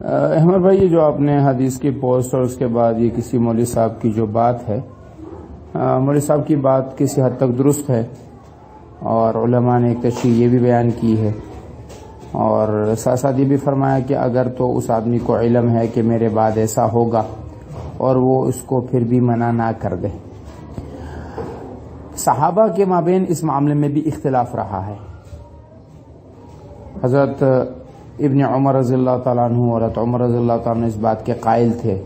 احمد بھائی، یہ جو آپ نے حدیث کی پوسٹ اور اس کے بعد یہ کسی مولوی صاحب کی جو بات ہے، مولوی صاحب کی بات کسی حد تک درست ہے اور علماء نے ایک تشریح یہ بھی بیان کی ہے اور ساتھ ساتھ یہ بھی فرمایا کہ اگر تو اس آدمی کو علم ہے کہ میرے بعد ایسا ہوگا اور وہ اس کو پھر بھی منع نہ کر دے۔ صحابہ کے مابین اس معاملے میں بھی اختلاف رہا ہے۔ حضرت ابن عمر رضی اللہ تعالیٰ عنہ اور حضرت عمر رضی اللہ تعالیٰ عنہ اس بات کے قائل تھے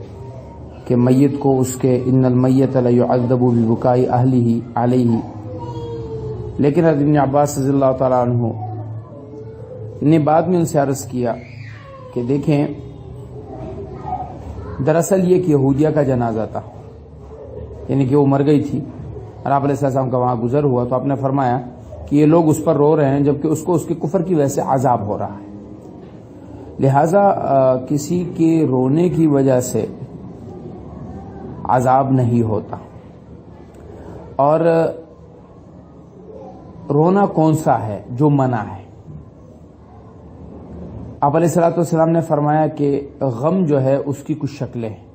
کہ میت کو اس کے ان المیت لیعذب ببکاء اہلہ علیہ، لیکن حضرت ابن عباس رضی اللہ تعالیٰ عنہ نے بعد میں ان سے عرض کیا کہ دیکھیں، دراصل یہ ایک یہودیہ کا جنازہ تھا، یعنی کہ وہ مر گئی تھی اور آپ علیہ السلام کا وہاں گزر ہوا، تو آپ نے فرمایا کہ یہ لوگ اس پر رو رہے ہیں جبکہ اس کو اس کے کفر کی وجہ سے عذاب ہو رہا ہے، لہذا کسی کے رونے کی وجہ سے عذاب نہیں ہوتا۔ اور رونا کون سا ہے جو منع ہے؟ آپ علیہ السلام نے فرمایا کہ غم جو ہے اس کی کچھ شکلیں ہیں۔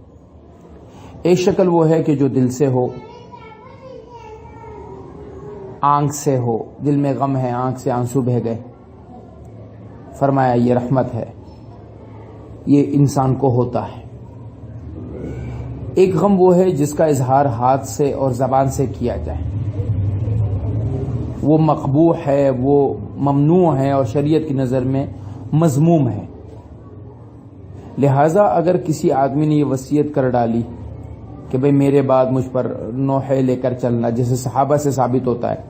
ایک شکل وہ ہے کہ جو دل سے ہو، آنکھ سے ہو، دل میں غم ہے، آنکھ سے آنسو بہہ گئے، فرمایا یہ رحمت ہے، یہ انسان کو ہوتا ہے۔ ایک غم وہ ہے جس کا اظہار ہاتھ سے اور زبان سے کیا جائے، وہ مقبوح ہے، وہ ممنوع ہے اور شریعت کی نظر میں مذموم ہے۔ لہذا اگر کسی آدمی نے یہ وصیت کر ڈالی کہ بھئی میرے بعد مجھ پر نوحے لے کر چلنا، جیسے صحابہ سے ثابت ہوتا ہے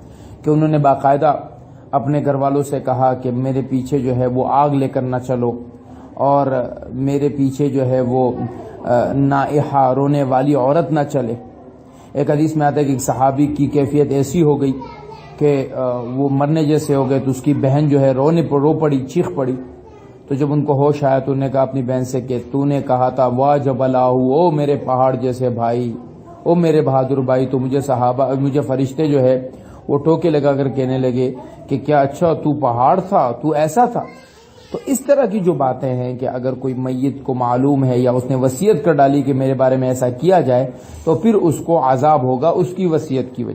کہ انہوں نے باقاعدہ اپنے گھر والوں سے کہا کہ میرے پیچھے جو ہے وہ آگ لے کر نہ چلو، اور میرے پیچھے جو ہے وہ نائحہ رونے والی عورت نہ چلے۔ ایک حدیث میں آتا ہے کہ ایک صحابی کی کیفیت ایسی ہو گئی کہ وہ مرنے جیسے ہو گئے، تو اس کی بہن جو ہے رو پڑی، چیخ پڑی، تو جب ان کو ہوش آیا تو انہوں نے کہا اپنی بہن سے کہ تو نے کہا تھا واہ جبلاہ، او میرے پہاڑ جیسے بھائی، او میرے بہادر بھائی، تو مجھے فرشتے جو ہے وہ ٹوکے لگا کر کہنے لگے کہ کیا اچھا تو پہاڑ تھا، تو ایسا تھا۔ تو اس طرح کی جو باتیں ہیں کہ اگر کوئی میت کو معلوم ہے یا اس نے وصیت کر ڈالی کہ میرے بارے میں ایسا کیا جائے، تو پھر اس کو عذاب ہوگا اس کی وصیت کی وجہ